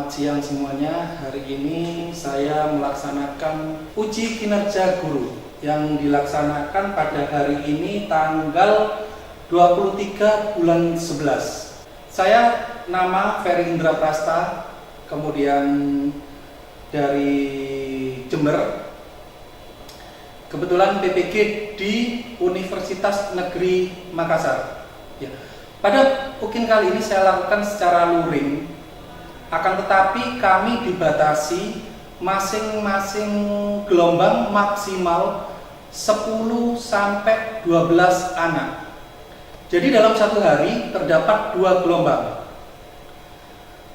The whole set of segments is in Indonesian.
Selamat siang semuanya. Hari ini saya melaksanakan uji kinerja guru yang dilaksanakan pada hari ini tanggal 23 bulan 11. Saya nama Ferry Indra Prasta, kemudian dari Jember. Kebetulan PPG di Universitas Negeri Makassar. Ya. Pada UKIN kali ini saya lakukan secara luring. Akan tetapi kami dibatasi masing-masing gelombang maksimal 10 sampai 12 anak. Jadi dalam satu hari terdapat 2 gelombang.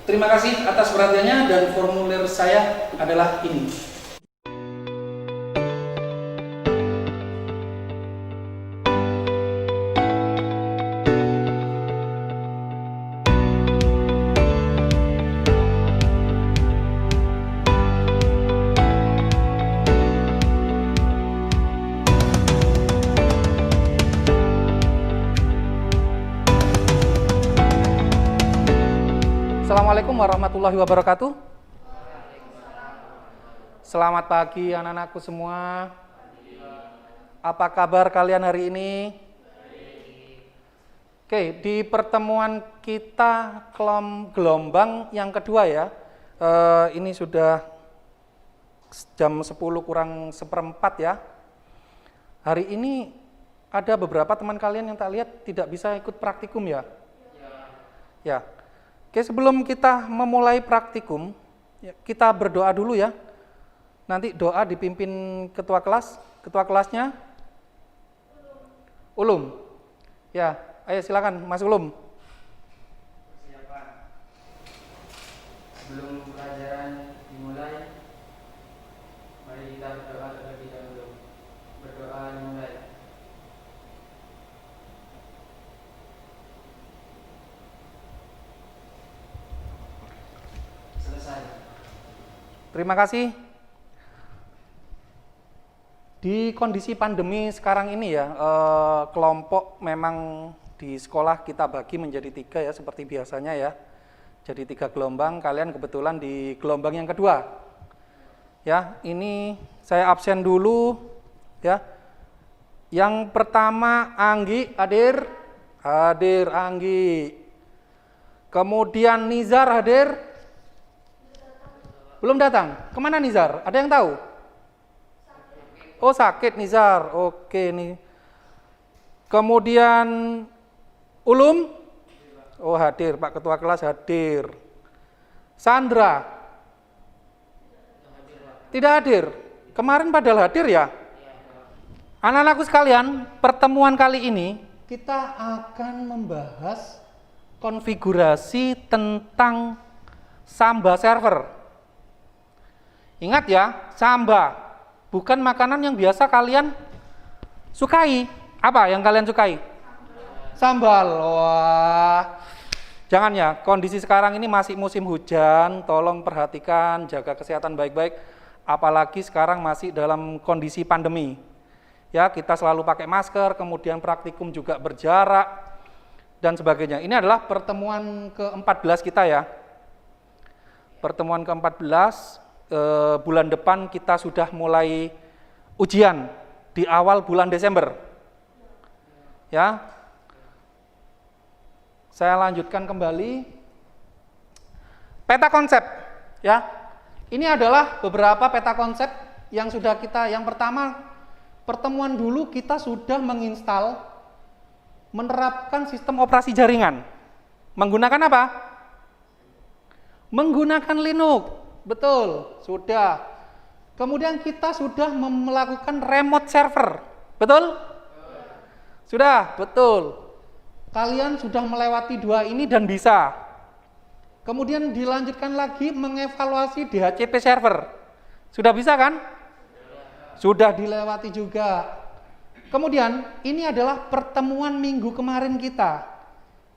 Terima kasih atas perhatiannya dan formulir saya adalah ini. Assalamualaikum warahmatullahi wabarakatuh. Selamat pagi anak-anakku semua. Apa kabar kalian hari ini? Oke, di pertemuan kita gelombang yang kedua ya. Ini sudah jam 10 kurang seperempat ya. Hari ini ada beberapa teman kalian yang tak lihat tidak bisa ikut praktikum ya? Ya. Oke, sebelum kita memulai praktikum, kita berdoa dulu ya. Nanti doa dipimpin ketua kelas. Ketua kelasnya? Ulum. Ya, ayo silakan Mas Ulum. Persiapan. Sebelum pelajaran dimulai, mari kita berdoa terlebih dahulu. Berdoa dimulai. Terima kasih. Di kondisi pandemi sekarang ini ya, kelompok memang di sekolah kita bagi menjadi 3 ya, seperti biasanya ya. Jadi 3 gelombang, kalian kebetulan di gelombang yang kedua. Ya, ini saya absen dulu ya. Yang pertama Anggi, hadir? Hadir Anggi. Kemudian Nizar hadir? Belum datang. Kemana Nizar? Ada yang tahu? Oh, sakit Nizar. Oke nih. Kemudian Ulum? Oh, hadir. Pak Ketua Kelas hadir. Sandra? Tidak hadir. Kemarin padahal hadir ya? Anak-anakku sekalian, pertemuan kali ini kita akan membahas konfigurasi tentang Samba server. Ingat ya, samba bukan makanan yang biasa kalian sukai. Apa yang kalian sukai? Sambal. Wah, jangan ya, kondisi sekarang ini masih musim hujan, tolong perhatikan, jaga kesehatan baik-baik. Apalagi sekarang masih dalam kondisi pandemi. Ya, kita selalu pakai masker, kemudian praktikum juga berjarak, dan sebagainya. Ini adalah pertemuan ke-14 kita ya. Pertemuan ke-14. Bulan depan kita sudah mulai ujian di awal bulan Desember. Ya. Saya lanjutkan kembali. Peta konsep, ya. Ini adalah beberapa peta konsep yang sudah kita, yang pertama pertemuan dulu kita sudah menginstal menerapkan sistem operasi jaringan. Menggunakan apa? Menggunakan Linux. Betul, sudah. Kemudian kita sudah melakukan remote server. Betul? Sudah, betul. Kalian sudah melewati 2 ini dan bisa. Kemudian dilanjutkan lagi mengevaluasi DHCP server. Sudah bisa kan? Sudah dilewati juga. Kemudian ini adalah pertemuan minggu kemarin kita,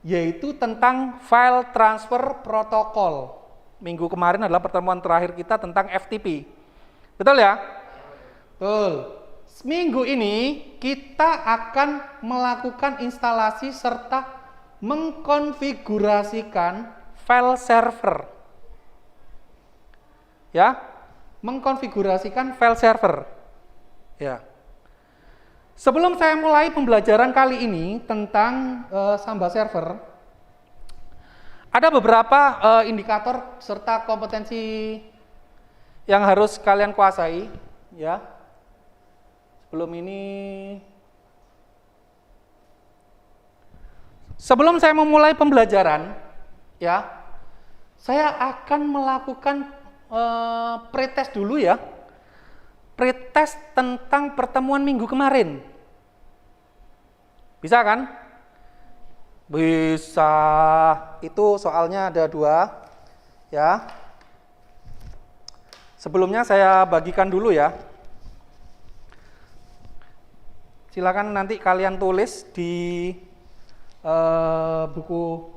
yaitu tentang file transfer protokol. Minggu kemarin adalah pertemuan terakhir kita tentang FTP. Betul ya? Betul. Minggu ini kita akan melakukan instalasi serta mengkonfigurasikan file server. ya, mengkonfigurasikan file server. Ya. Sebelum saya mulai pembelajaran kali ini tentang Samba server, ada beberapa indikator serta kompetensi yang harus kalian kuasai, ya. Sebelum saya memulai pembelajaran, ya, saya akan melakukan pretest dulu ya. Pretest tentang pertemuan minggu kemarin. Bisa kan? Bisa. Itu soalnya ada 2, ya. Sebelumnya saya bagikan dulu ya. Silakan nanti kalian tulis di buku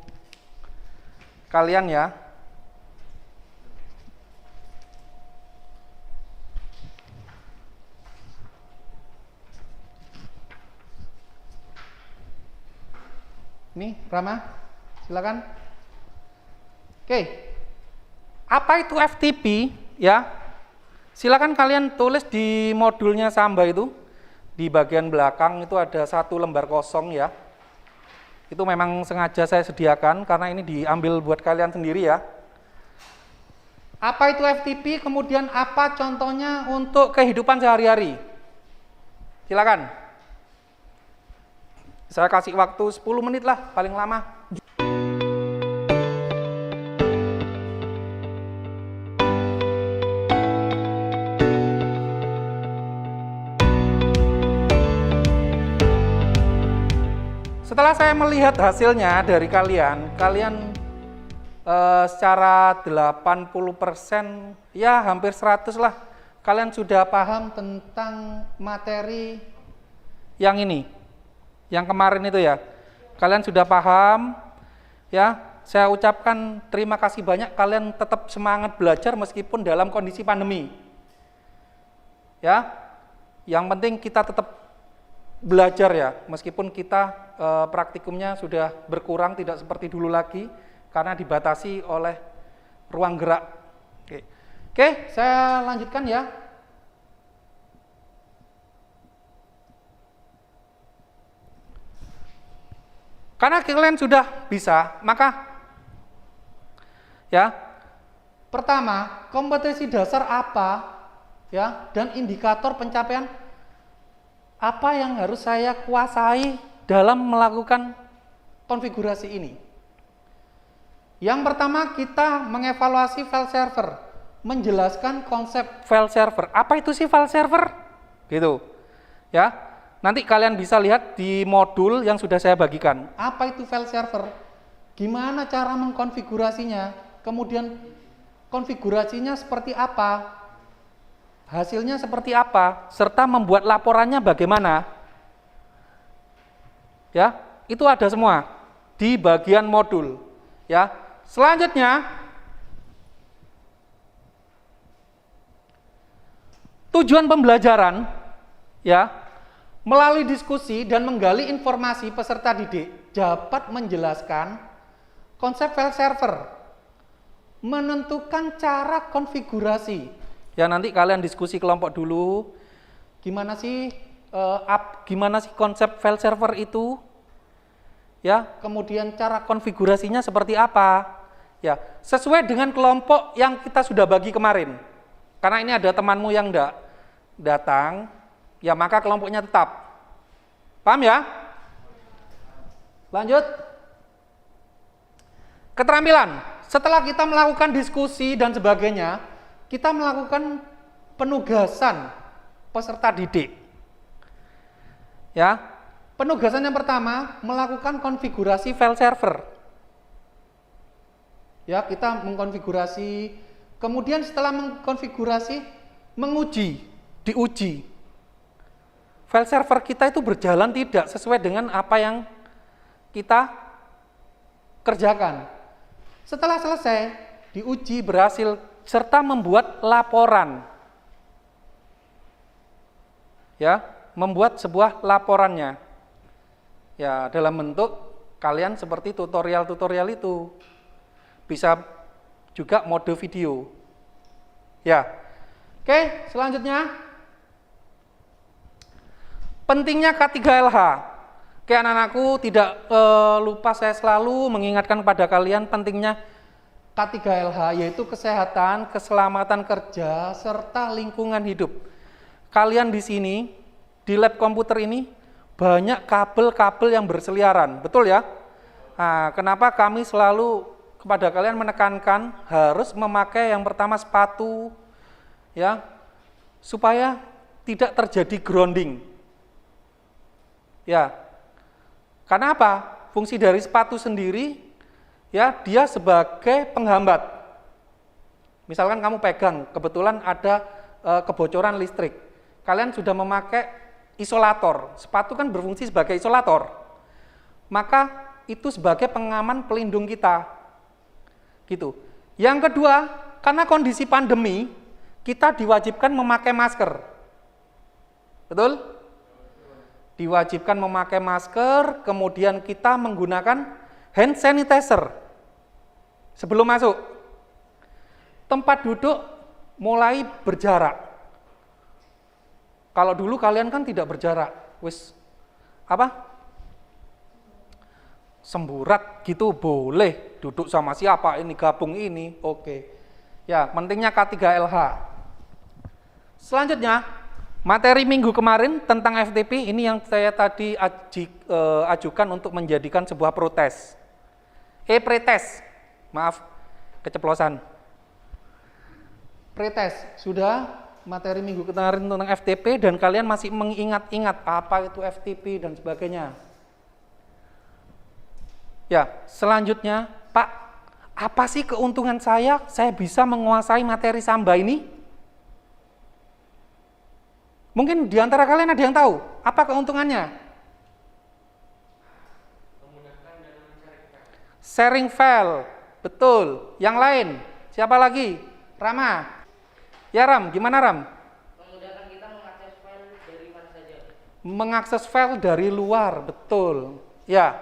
kalian ya. Nih, Rama, silakan. Oke, apa itu FTP ya? Silakan kalian tulis di modulnya Samba itu. Di bagian belakang itu ada 1 lembar kosong ya. Itu memang sengaja saya sediakan karena ini diambil buat kalian sendiri ya. Apa itu FTP? Kemudian apa contohnya untuk kehidupan sehari-hari? Silakan. Saya kasih waktu 10 menit lah, paling lama. Setelah saya melihat hasilnya dari kalian secara 80%, ya hampir 100 lah, kalian sudah paham tentang materi yang ini. Yang kemarin itu ya, kalian sudah paham ya. Saya ucapkan terima kasih banyak, kalian tetap semangat belajar meskipun dalam kondisi pandemi ya. Yang penting kita tetap belajar ya, meskipun kita praktikumnya sudah berkurang, tidak seperti dulu lagi karena dibatasi oleh ruang gerak. Oke, saya lanjutkan ya. Karena kalian sudah bisa, maka ya, pertama, kompetensi dasar apa ya, dan indikator pencapaian apa yang harus saya kuasai dalam melakukan konfigurasi ini. Yang pertama, kita mengevaluasi file server, menjelaskan konsep file server. Apa itu sih file server? Gitu. Ya. Nanti kalian bisa lihat di modul yang sudah saya bagikan. Apa itu file server? Gimana cara mengkonfigurasinya? Kemudian konfigurasinya seperti apa? Hasilnya seperti apa? Serta membuat laporannya bagaimana? Ya, itu ada semua di bagian modul. Ya, selanjutnya tujuan pembelajaran, ya. Melalui diskusi dan menggali informasi peserta didik dapat menjelaskan konsep file server, menentukan cara konfigurasi. Ya, nanti kalian diskusi kelompok dulu. Gimana sih konsep file server itu? Ya, kemudian cara konfigurasinya seperti apa? Ya, sesuai dengan kelompok yang kita sudah bagi kemarin. Karena ini ada temanmu yang enggak datang, ya maka kelompoknya tetap. Paham ya? Lanjut. Keterampilan. Setelah kita melakukan diskusi dan sebagainya, kita melakukan penugasan peserta didik. Ya. Penugasan yang pertama, melakukan konfigurasi file server. Ya, kita mengkonfigurasi, kemudian setelah mengkonfigurasi, diuji. File server kita itu berjalan tidak sesuai dengan apa yang kita kerjakan. Setelah selesai, diuji berhasil, serta membuat laporan. Ya, membuat sebuah laporannya. Ya, dalam bentuk kalian seperti tutorial-tutorial itu. Bisa juga mode video. Ya. Oke, selanjutnya pentingnya K3LH. Oke, anak-anakku, tidak lupa saya selalu mengingatkan kepada kalian pentingnya K3LH, yaitu kesehatan, keselamatan kerja, serta lingkungan hidup. Kalian di sini, di lab komputer ini, banyak kabel-kabel yang berseliaran, betul ya? Nah, kenapa kami selalu kepada kalian menekankan harus memakai yang pertama sepatu, ya, supaya tidak terjadi grounding. Ya, karena apa? Fungsi dari sepatu sendiri, ya, dia sebagai penghambat. Misalkan kamu pegang, kebetulan ada kebocoran listrik. Kalian sudah memakai isolator. Sepatu kan berfungsi sebagai isolator. Maka itu sebagai pengaman pelindung kita. Gitu. Yang kedua, karena kondisi pandemi, kita diwajibkan memakai masker. Betul? Diwajibkan memakai masker, kemudian kita menggunakan hand sanitizer sebelum masuk. Tempat duduk mulai berjarak. Kalau dulu kalian kan tidak berjarak, wis apa? Semburat gitu boleh, duduk sama siapa ini, gabung ini, oke. Ya, pentingnya K3LH. Selanjutnya, materi minggu kemarin tentang FTP ini yang saya tadi ajukan untuk menjadikan sebuah protes. Pretest, maaf, keceplosan. Pretest, sudah materi minggu kemarin tentang FTP dan kalian masih mengingat-ingat apa itu FTP dan sebagainya. Ya, selanjutnya, Pak, apa sih keuntungan saya bisa menguasai materi Samba ini? Mungkin di antara kalian ada yang tahu, apa keuntungannya? Memudahkan dalam mencari. Sharing file, betul. Yang lain, siapa lagi? Rama. Ya Ram, gimana Ram? Memudahkan kita mengakses file dari mana saja. Mengakses file dari luar, betul. Ya,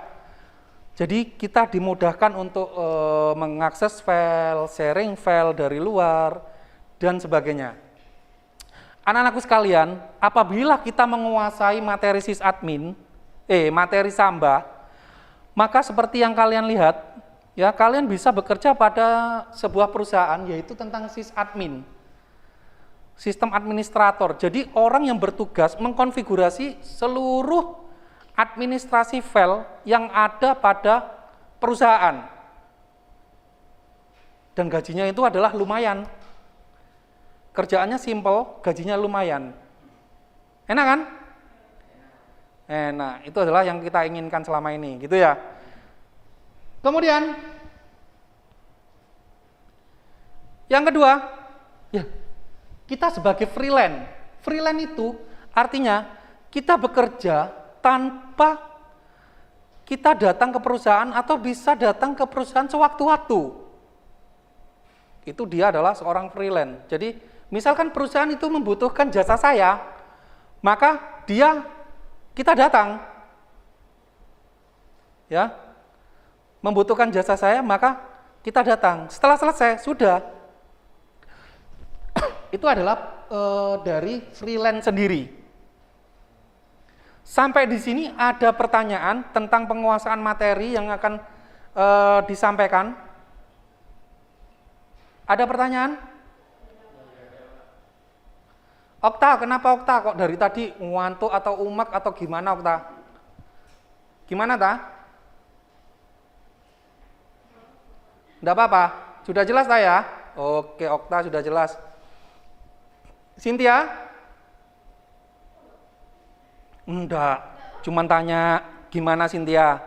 jadi kita dimudahkan untuk mengakses file, sharing file dari luar, dan sebagainya. Anak-anakku sekalian, apabila kita menguasai materi sysadmin, materi Samba, maka seperti yang kalian lihat, ya kalian bisa bekerja pada sebuah perusahaan, yaitu tentang sysadmin. Sistem administrator. Jadi orang yang bertugas mengkonfigurasi seluruh administrasi file yang ada pada perusahaan. Dan gajinya itu adalah lumayan. Kerjaannya simple, gajinya lumayan. Enak kan? Enak, itu adalah yang kita inginkan selama ini, gitu ya. Kemudian, yang kedua, ya, kita sebagai freelance. Freelance itu artinya kita bekerja tanpa kita datang ke perusahaan atau bisa datang ke perusahaan sewaktu-waktu. Itu dia adalah seorang freelance. Jadi, misalkan perusahaan itu membutuhkan jasa saya, maka kita datang. Ya. Membutuhkan jasa saya, maka kita datang. Setelah selesai, sudah. Itu adalah dari freelance sendiri. Sampai di sini ada pertanyaan tentang penguasaan materi yang akan disampaikan. Ada pertanyaan? Okta, kenapa Okta? Kok dari tadi ngantuk atau umek atau gimana Okta? Gimana ta? Enggak apa-apa? Sudah jelas ta ya? Oke, Okta sudah jelas. Cynthia? Enggak, cuman tanya gimana Cynthia?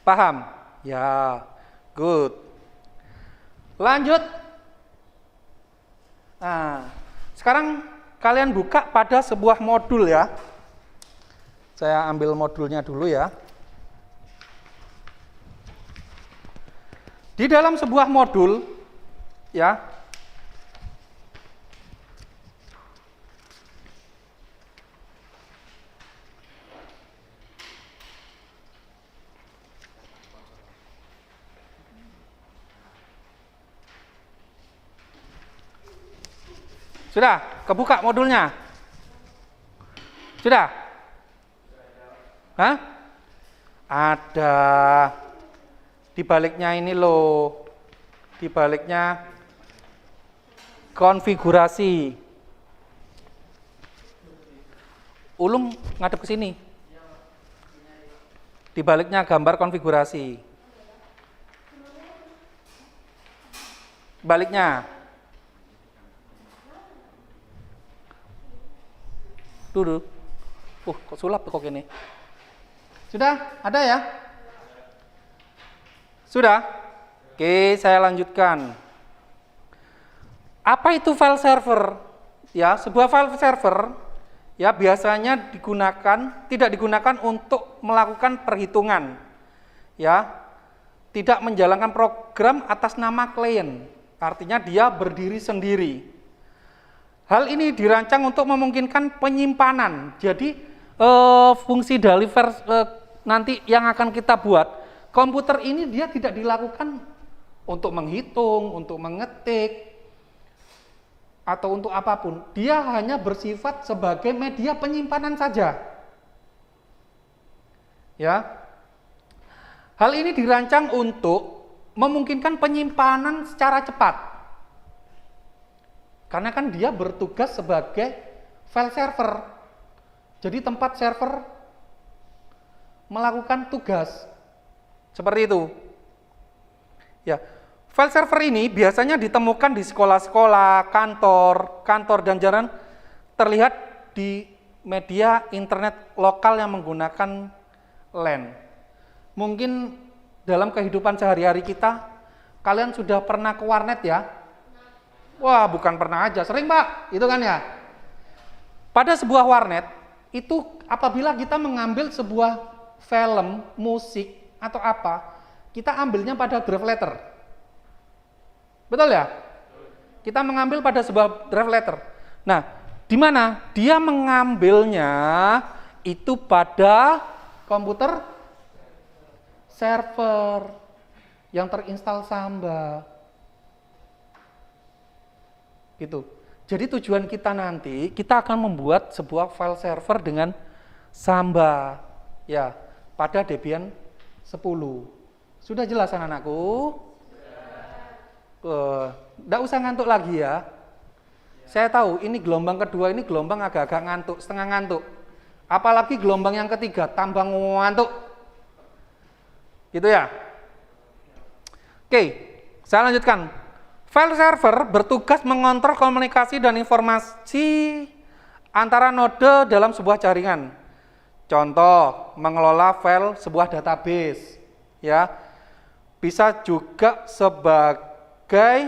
Paham? Ya, good. Lanjut. Nah, sekarang kalian buka pada sebuah modul ya. Saya ambil modulnya dulu ya. Di dalam sebuah modul, ya, Sudah? Kebuka modulnya? Sudah? Hah? Ada. Di baliknya ini loh. Di baliknya konfigurasi. Ulum ngadep ke sini. Di baliknya gambar konfigurasi. Baliknya. Dulu. Kok sulap kok ini. Sudah? Ada ya? Sudah? Oke, saya lanjutkan. Apa itu file server? Ya, sebuah file server ya biasanya tidak digunakan untuk melakukan perhitungan. Ya. Tidak menjalankan program atas nama klien. Artinya dia berdiri sendiri. Hal ini dirancang untuk memungkinkan penyimpanan. Jadi fungsi deliver nanti yang akan kita buat, komputer ini dia tidak dilakukan untuk menghitung, untuk mengetik, atau untuk apapun. Dia hanya bersifat sebagai media penyimpanan saja. Ya. Hal ini dirancang untuk memungkinkan penyimpanan secara cepat. Karena kan dia bertugas sebagai file server. Jadi tempat server melakukan tugas. Seperti itu. Ya, file server ini biasanya ditemukan di sekolah-sekolah, kantor dan jarang terlihat di media internet lokal yang menggunakan LAN. Mungkin dalam kehidupan sehari-hari kita, kalian sudah pernah ke warnet ya? Wah, bukan pernah aja, sering Pak, itu kan ya. Pada sebuah warnet, itu apabila kita mengambil sebuah film, musik, atau apa, kita ambilnya pada drive letter. Betul ya? Kita mengambil pada sebuah drive letter. Nah, di mana? Dia mengambilnya itu pada komputer server yang terinstal Samba. Gitu. Jadi tujuan kita nanti, kita akan membuat sebuah file server dengan Samba ya, pada Debian 10. Sudah jelas anak-anakku? Nggak usah ngantuk lagi ya. Saya tahu ini gelombang kedua, ini gelombang agak-agak ngantuk, setengah ngantuk. Apalagi gelombang yang ketiga, tambah ngantuk. Gitu ya. Oke, saya lanjutkan. File server bertugas mengontrol komunikasi dan informasi antara node dalam sebuah jaringan. Contoh, mengelola file sebuah database. Ya, bisa juga sebagai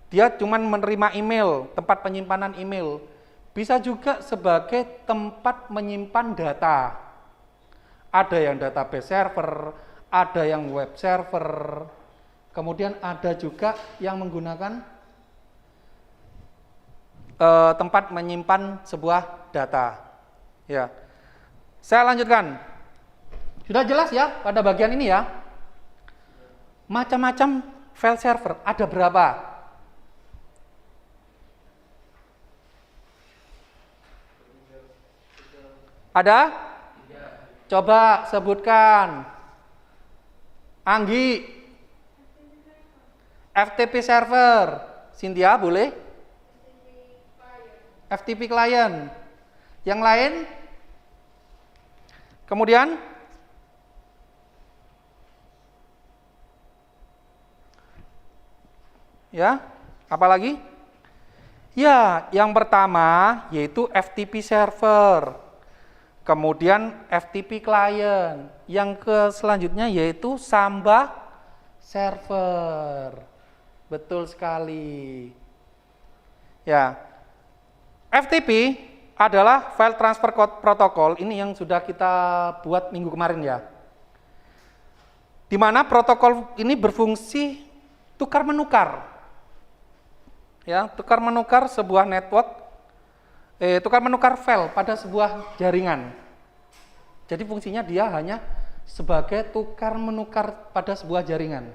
dia cuma menerima email, tempat penyimpanan email. Bisa juga sebagai tempat menyimpan data. Ada yang database server, ada yang web server. Kemudian ada juga yang menggunakan tempat menyimpan sebuah data. Ya, saya lanjutkan. Sudah jelas ya pada bagian ini ya. Macam-macam file server ada berapa? Ada? Coba sebutkan. Anggi. FTP server, Cynthia boleh? FTP client. Yang lain? Kemudian? Ya, apa lagi? Ya, yang pertama yaitu FTP server. Kemudian FTP client. Yang selanjutnya yaitu Samba server. Betul sekali. Ya. FTP adalah file transfer protocol. Ini yang sudah kita buat minggu kemarin ya. Di mana protokol ini berfungsi tukar menukar. Ya, tukar menukar sebuah network tukar menukar file pada sebuah jaringan. Jadi fungsinya dia hanya sebagai tukar menukar pada sebuah jaringan.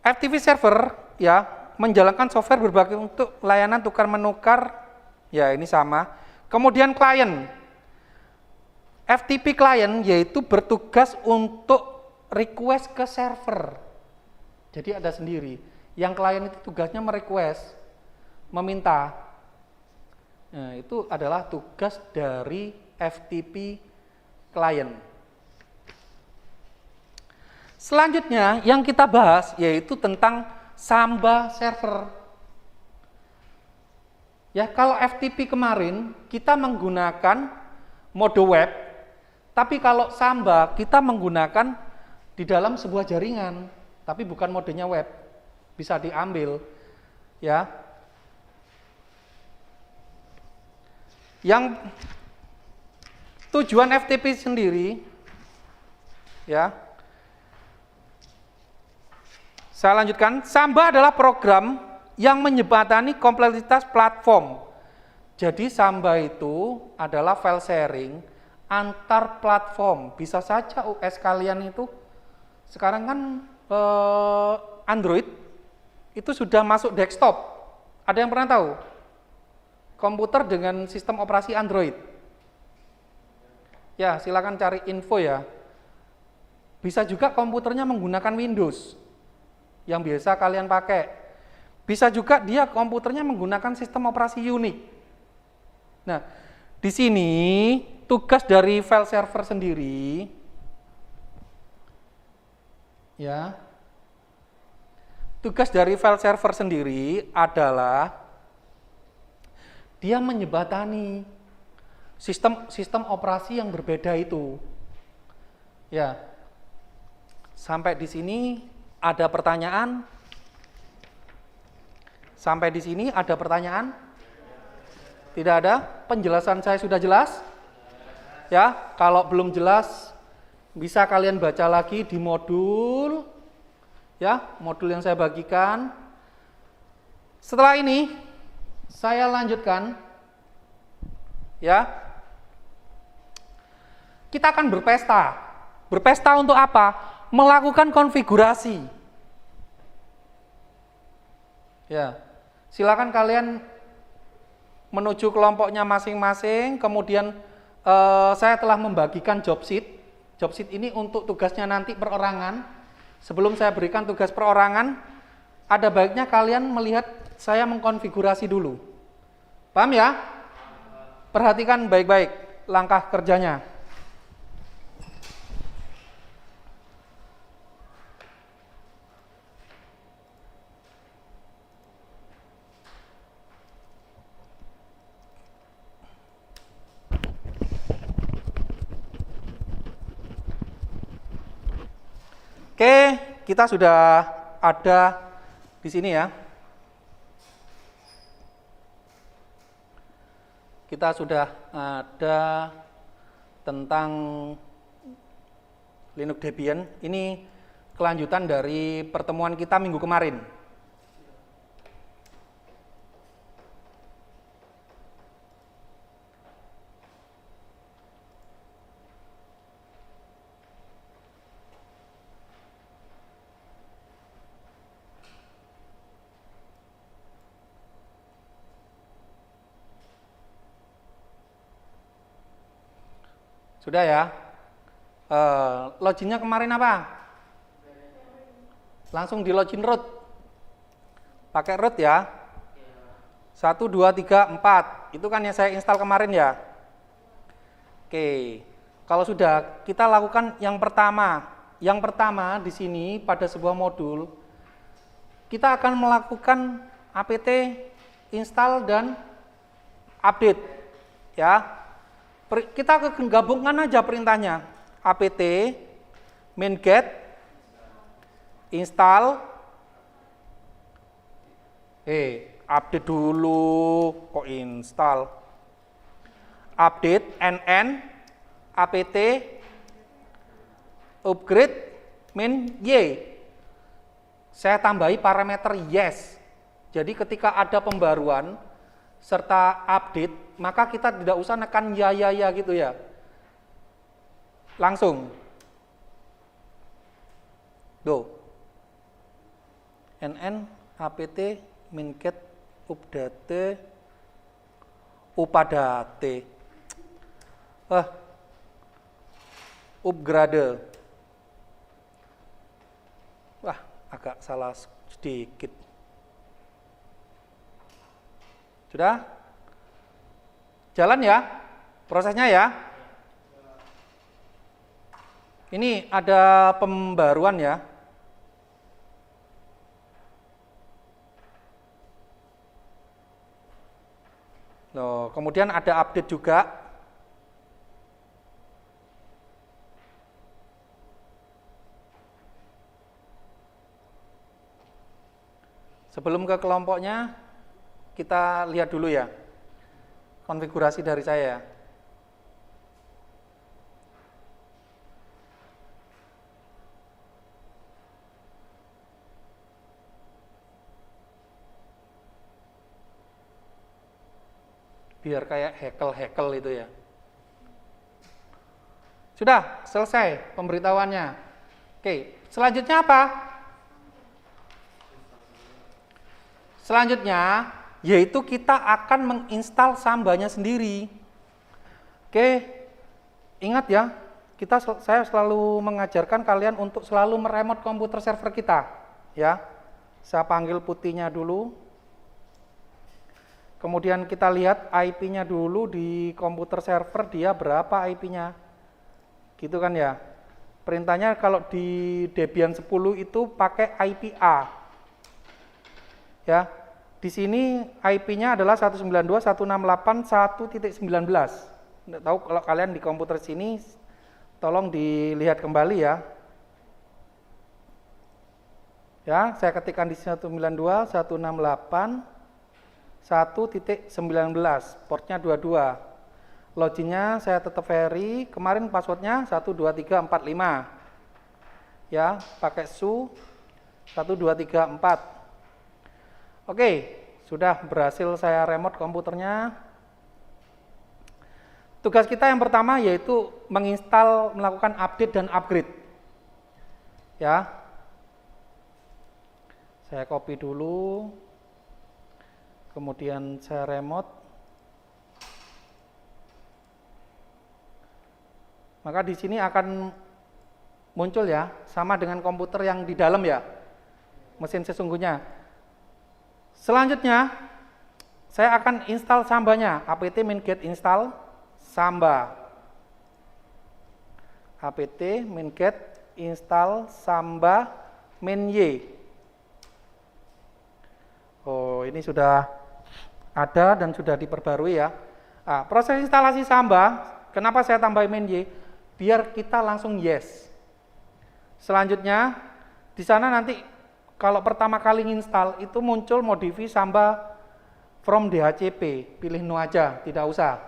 FTP server ya menjalankan software berbagai untuk layanan tukar-menukar, ya ini sama. Kemudian klien, FTP klien yaitu bertugas untuk request ke server. Jadi ada sendiri. Yang klien itu tugasnya merequest, meminta. Nah, itu adalah tugas dari FTP klien. Selanjutnya yang kita bahas yaitu tentang Samba server. Ya, kalau FTP kemarin kita menggunakan mode web, tapi kalau Samba kita menggunakan di dalam sebuah jaringan, tapi bukan modenya web. Bisa diambil, ya. Yang tujuan FTP sendiri, ya. Saya lanjutkan, Samba adalah program yang menjembatani kompleksitas platform. Jadi Samba itu adalah file sharing antar platform. Bisa saja US kalian itu sekarang kan Android itu sudah masuk desktop. Ada yang pernah tahu? Komputer dengan sistem operasi Android. Ya, silakan cari info ya. Bisa juga komputernya menggunakan Windows yang biasa kalian pakai. Bisa juga dia komputernya menggunakan sistem operasi Unix. Nah, di sini tugas dari file server sendiri, ya, tugas dari file server sendiri adalah dia menjembatani sistem operasi yang berbeda itu. Ya, sampai di sini ada pertanyaan? Sampai di sini ada pertanyaan? Tidak ada? Penjelasan saya sudah jelas? Ya, kalau belum jelas bisa kalian baca lagi di modul, ya, modul yang saya bagikan. Setelah ini saya lanjutkan, ya. Kita akan berpesta. Berpesta untuk apa? Melakukan konfigurasi. Ya, silakan kalian menuju kelompoknya masing-masing. Kemudian saya telah membagikan job sheet. Job sheet ini untuk tugasnya nanti perorangan. Sebelum saya berikan tugas perorangan, ada baiknya kalian melihat saya mengkonfigurasi dulu. Paham ya? Perhatikan baik-baik langkah kerjanya. Oke, kita sudah ada di sini ya. Kita sudah ada tentang Linux Debian. Ini kelanjutan dari pertemuan kita minggu kemarin. Sudah ya? Loginnya kemarin apa? Langsung di login root. Pakai root ya. 1, 2, 3, 4. Itu kan yang saya install kemarin ya. Oke. Kalau sudah, kita lakukan yang pertama. Yang pertama di sini pada sebuah modul, kita akan melakukan apt install dan update. Ya. Kita gabungkan aja perintahnya, apt main get install, update dulu, kok install, update nn apt upgrade min y. Saya tambahi parameter yes. Jadi ketika ada pembaruan serta update, maka kita tidak usah nekan ya gitu ya. Langsung. Do. NN apt min-get update upadate upgrade. Wah, agak salah sedikit. Sudah? Jalan ya prosesnya ya. Ini ada pembaruan ya. Loh, kemudian ada update juga. Sebelum ke kelompoknya, kita lihat dulu ya konfigurasi dari saya. Biar kayak hekel-hekel itu ya. Sudah selesai pemberitahuannya. Oke, selanjutnya apa? Selanjutnya yaitu kita akan menginstal Sambanya sendiri. Oke, ingat ya, saya selalu mengajarkan kalian untuk selalu meremote komputer server kita, ya. Saya panggil putihnya dulu. Kemudian kita lihat IP-nya dulu di komputer server dia berapa IP-nya. Gitu kan ya. Perintahnya kalau di Debian 10 itu pakai IP A. Ya. Di sini IP-nya adalah 192.168.1.19. Tidak tahu kalau kalian di komputer sini, tolong dilihat kembali ya. Ya, saya ketikkan di 192.168.1.19, portnya 22. Loginnya saya tetap Ferry, kemarin passwordnya 12345. Ya, pakai su 1234. Oke, sudah berhasil saya remote komputernya. Tugas kita yang pertama yaitu menginstal, melakukan update dan upgrade. Ya. Saya copy dulu. Kemudian saya remote. Maka di sini akan muncul ya, sama dengan komputer yang di dalam ya. Mesin sesungguhnya. Selanjutnya, saya akan install Sambanya, apt min-get install Samba. Apt min-get install Samba min-y. Oh, ini sudah ada dan sudah diperbarui ya. Nah, proses instalasi Samba, kenapa saya tambahin min-y? Biar kita langsung yes. Selanjutnya, di sana nanti kalau pertama kali install itu muncul modify Samba from DHCP, pilih no aja, tidak usah.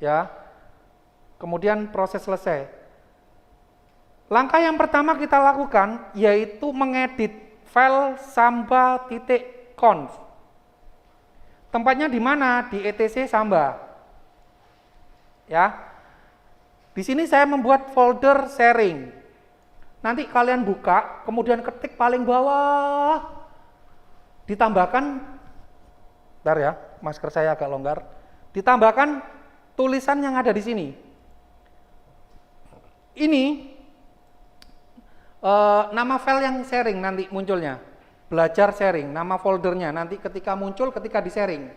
Ya. Kemudian proses selesai. Langkah yang pertama kita lakukan yaitu mengedit file samba.conf. Tempatnya di mana? Di etc Samba. Ya. Di sini saya membuat folder sharing. Nanti kalian buka, kemudian ketik paling bawah, ditambahkan, bentar ya, masker saya agak longgar, ditambahkan tulisan yang ada di sini. Ini nama file yang sharing nanti munculnya, belajar sharing, nama foldernya nanti ketika muncul, ketika di sharing.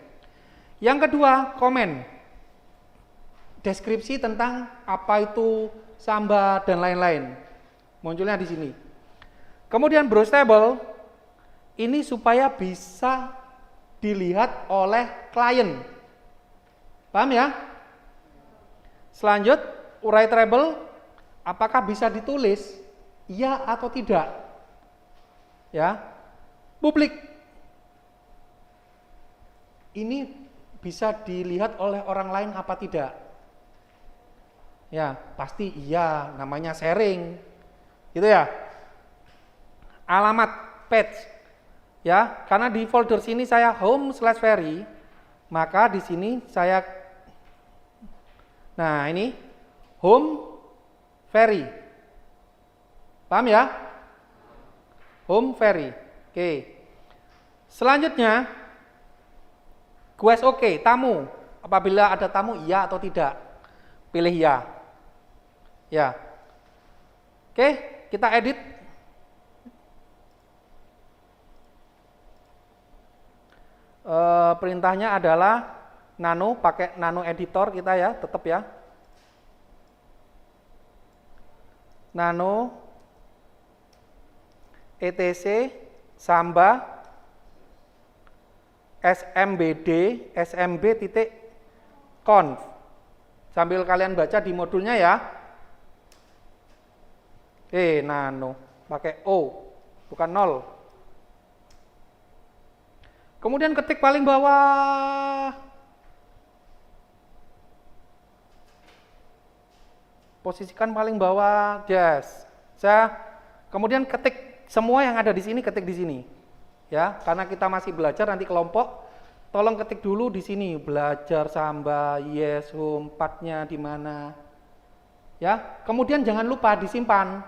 Yang kedua, komen, deskripsi tentang apa itu Samba dan lain-lain. Munculnya di sini. Kemudian browse table ini supaya bisa dilihat oleh klien. Paham ya? Selanjut, writable apakah bisa ditulis? Ya atau tidak? Ya. Publik. Ini bisa dilihat oleh orang lain apa tidak? Ya, pasti iya, namanya sharing. Gitu ya. Alamat page ya, karena di folder sini saya home/ferry, maka di sini saya, nah ini home ferry, paham ya? Home ferry. Oke. Selanjutnya, quest oke, tamu. Apabila ada tamu, iya atau tidak. Pilih ya. Ya. Oke, kita edit. Perintahnya adalah nano, pakai nano editor kita ya, tetap ya. Nano etc samba smbd smb.conf. Sambil kalian baca di modulnya ya. Nano pakai O, bukan 0. Kemudian ketik paling bawah. Posisikan paling bawah, yes. Kemudian ketik semua yang ada di sini, ketik di sini. Ya, karena kita masih belajar nanti kelompok, tolong ketik dulu di sini, belajar samba, yes, home, part-nya di mana. Ya, kemudian jangan lupa disimpan.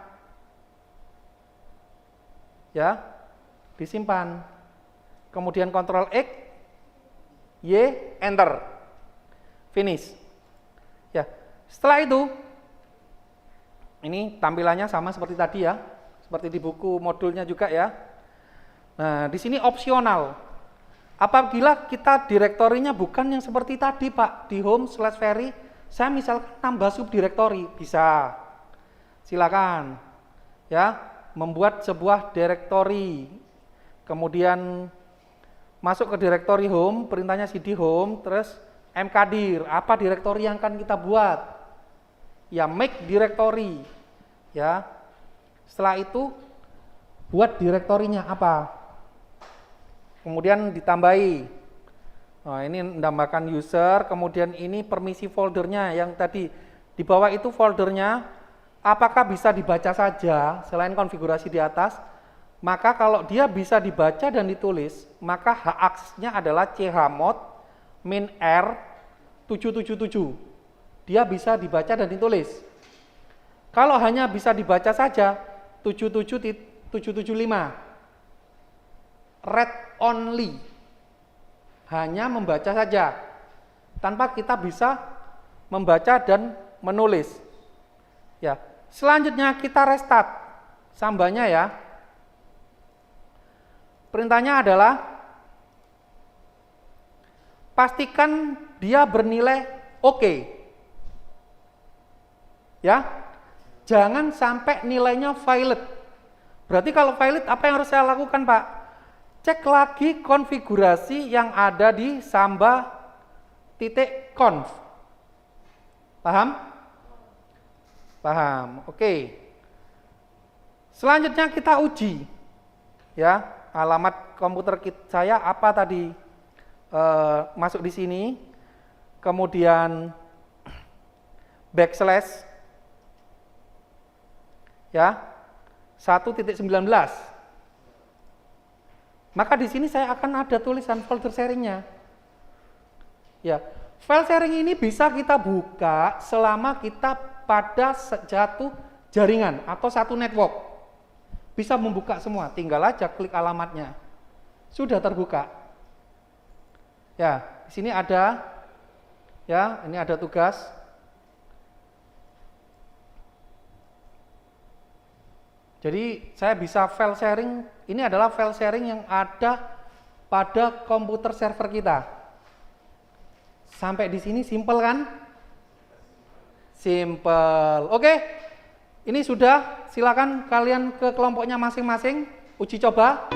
Ya, disimpan. Kemudian Ctrl X, Y, Enter. Finish. Ya, setelah itu ini tampilannya sama seperti tadi ya, seperti di buku modulnya juga ya. Nah, di sini opsional. Apabila kita direktorinya bukan yang seperti tadi Pak, di home/very, saya misalkan tambah subdirektori, bisa. Silakan. Ya, membuat sebuah direktori. Kemudian masuk ke direktori home, perintahnya cd home, terus mkdir, apa direktori yang akan kita buat? Ya, make directory. Ya. Setelah itu buat direktorinya apa? Kemudian ditambahi. Nah, ini menambahkan user, kemudian ini permisi foldernya yang tadi di bawah itu foldernya apakah bisa dibaca saja selain konfigurasi di atas? Maka kalau dia bisa dibaca dan ditulis, maka hak aksesnya adalah chmod min r 777. Dia bisa dibaca dan ditulis. Kalau hanya bisa dibaca saja, 775. Read only. Hanya membaca saja. Tanpa kita bisa membaca dan menulis. Ya. Selanjutnya kita restart sambanya ya. Perintahnya adalah pastikan dia bernilai oke. Ya, jangan sampai nilainya valid. Berarti kalau valid apa yang harus saya lakukan Pak? Cek lagi konfigurasi yang ada di samba.conf. Paham? Paham, oke. Selanjutnya kita uji. Ya, alamat komputer saya apa tadi? Masuk di sini. Kemudian backslash. Ya, 1.19. Maka di sini saya akan ada tulisan folder sharingnya. Ya, file sharing ini bisa kita buka selama kita pada satu jaringan atau satu network. Bisa membuka semua, tinggal aja klik alamatnya. Sudah terbuka. Ya, di sini ada, ya, ini ada tugas. Jadi saya bisa file sharing, ini adalah file sharing yang ada pada komputer server kita. Sampai di sini simple kan? Simple. Oke, ini sudah, silakan kalian ke kelompoknya masing-masing, uji coba.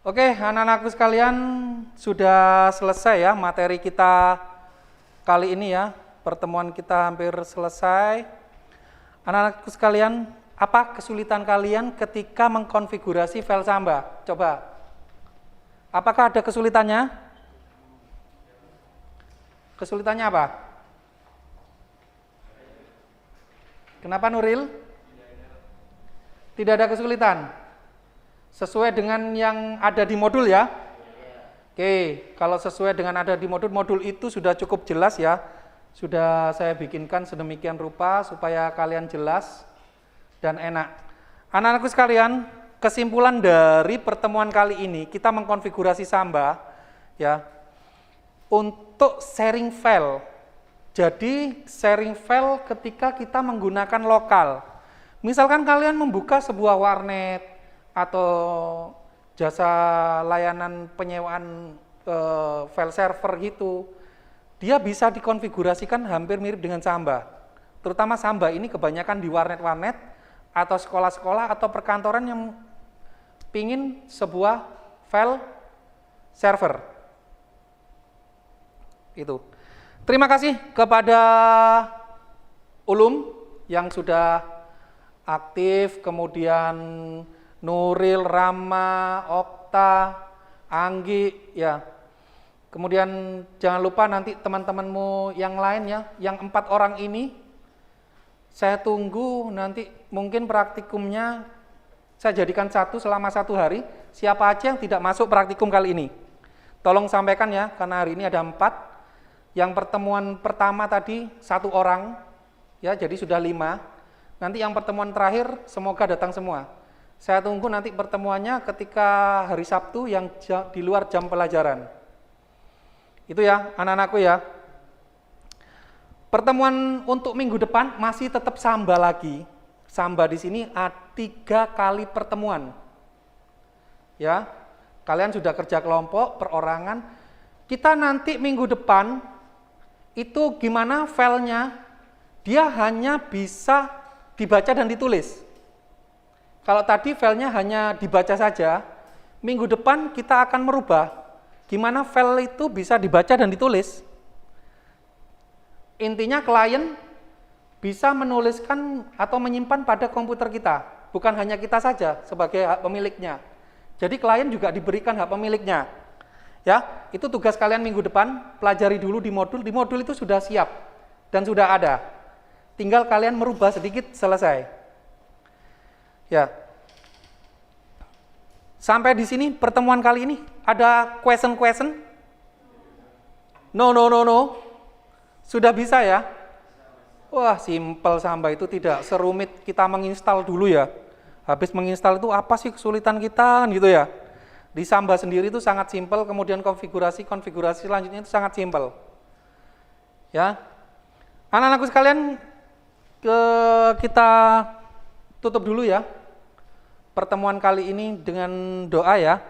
Oke, anak-anakku sekalian, sudah selesai ya materi kita kali ini ya. Pertemuan kita hampir selesai. Anak-anakku sekalian, apa kesulitan kalian ketika mengkonfigurasi file Samba? Coba. Apakah ada kesulitannya? Kesulitannya apa? Kenapa Nuril? Tidak ada kesulitan. Sesuai dengan yang ada di modul ya. Oke, kalau sesuai dengan ada di modul itu sudah cukup jelas ya. Sudah saya bikinkan sedemikian rupa supaya kalian jelas dan enak. Anak-anakku sekalian, kesimpulan dari pertemuan kali ini kita mengkonfigurasi Samba ya untuk sharing file. Jadi sharing file ketika kita menggunakan lokal. Misalkan kalian membuka sebuah warnet atau jasa layanan penyewaan file server gitu, dia bisa dikonfigurasikan hampir mirip dengan Samba. Terutama Samba ini kebanyakan di warnet-warnet atau sekolah-sekolah atau perkantoran yang pingin sebuah file server. Itu. Terima kasih kepada Ulum yang sudah aktif, kemudian Nuril, Rama, Okta, Anggi, ya. Kemudian jangan lupa nanti teman-temanmu yang lain ya, yang 4 orang ini, saya tunggu nanti mungkin praktikumnya saya jadikan selama 1 hari. Siapa aja yang tidak masuk praktikum kali ini, tolong sampaikan ya, karena hari ini ada 4. Yang pertemuan pertama tadi 1 orang, ya jadi sudah 5. Nanti yang pertemuan terakhir semoga datang semua. Saya tunggu nanti pertemuannya ketika hari Sabtu yang di luar jam pelajaran. Itu ya anak-anakku ya. Pertemuan untuk minggu depan masih tetap Samba lagi. Samba di sini ada 3 kali pertemuan. Ya, kalian sudah kerja kelompok, perorangan. Kita nanti minggu depan itu gimana filenya? Dia hanya bisa dibaca dan ditulis. Kalau tadi filenya hanya dibaca saja, minggu depan kita akan merubah. Gimana file itu bisa dibaca dan ditulis? Intinya klien bisa menuliskan atau menyimpan pada komputer kita, bukan hanya kita saja sebagai hak pemiliknya. Jadi klien juga diberikan hak pemiliknya. Ya, itu tugas kalian minggu depan, pelajari dulu di modul itu sudah siap dan sudah ada. Tinggal kalian merubah sedikit, selesai. Ya. Sampai di sini pertemuan kali ini ada question? No. Sudah bisa ya? Wah, simple Samba itu tidak serumit kita menginstal dulu ya. Habis menginstal itu apa sih kesulitan kita gitu ya? Di Samba sendiri itu sangat simple, kemudian konfigurasi selanjutnya itu sangat simple. Ya. Anak-anakku sekalian, kita tutup dulu ya pertemuan kali ini dengan doa ya.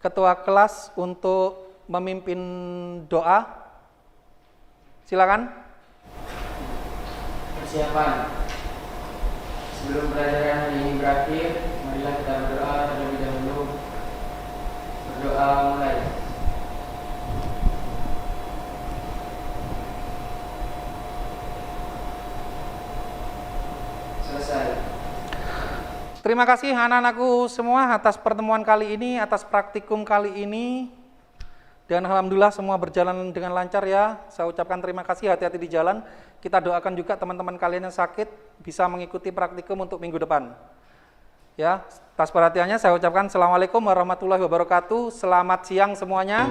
Ketua kelas untuk memimpin doa. Silakan. Persiapan. Sebelum pelajaran hari ini berakhir, marilah kita berdoa terlebih dahulu. Berdoa mulai. Selesai. Terima kasih anak-anakku semua atas pertemuan kali ini, atas praktikum kali ini. Dan alhamdulillah semua berjalan dengan lancar ya. Saya ucapkan terima kasih, hati-hati di jalan. Kita doakan juga teman-teman kalian yang sakit bisa mengikuti praktikum untuk minggu depan. Ya, atas perhatiannya saya ucapkan Assalamualaikum warahmatullahi wabarakatuh. Selamat siang semuanya.